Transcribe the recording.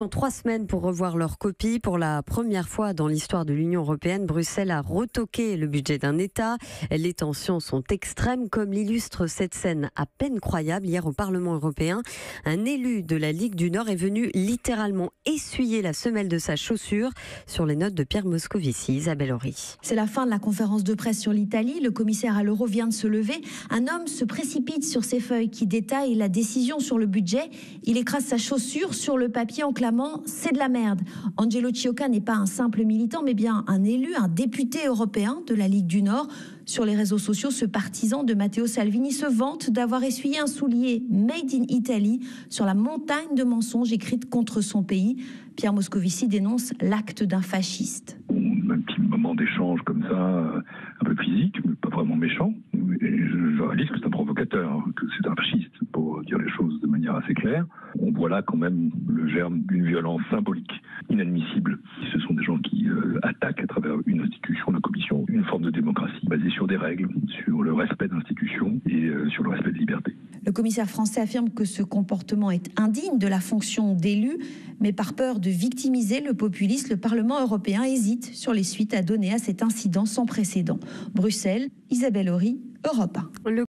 En 3 semaines pour revoir leur copie. Pour la première fois dans l'histoire de l'Union européenne, Bruxelles a retoqué le budget d'un État. Les tensions sont extrêmes, comme l'illustre cette scène à peine croyable. Hier au Parlement européen, un élu de la Ligue du Nord est venu littéralement essuyer la semelle de sa chaussure sur les notes de Pierre Moscovici. Isabelle Horry. C'est la fin de la conférence de presse sur l'Italie. Le commissaire à l'euro vient de se lever. Un homme se précipite sur ses feuilles qui détaillent la décision sur le budget. Il écrase sa chaussure sur le papier en clamant « c'est de la merde ». Angelo Ciocca n'est pas un simple militant, mais bien un élu, un député européen de la Ligue du Nord. Sur les réseaux sociaux, ce partisan de Matteo Salvini se vante d'avoir essuyé un soulier « Made in Italy » sur la montagne de mensonges écrites contre son pays. Pierre Moscovici dénonce l'acte d'un fasciste. Un petit moment d'échange comme ça, un peu physique, mais pas vraiment méchant. Et je réalise que c'est un provocateur, que c'est un fasciste, pour dire les choses de manière assez claire. On voit là quand même le germe d'une violence symbolique inadmissible. Ce sont des gens qui attaquent à travers une institution, la Commission, une forme de démocratie basée sur des règles, sur le respect d'institutions et sur le respect de liberté. Le commissaire français affirme que ce comportement est indigne de la fonction d'élu, mais par peur de victimiser le populisme, le Parlement européen hésite sur les suites à donner à cet incident sans précédent. Bruxelles, Isabelle Horry, Europe 1.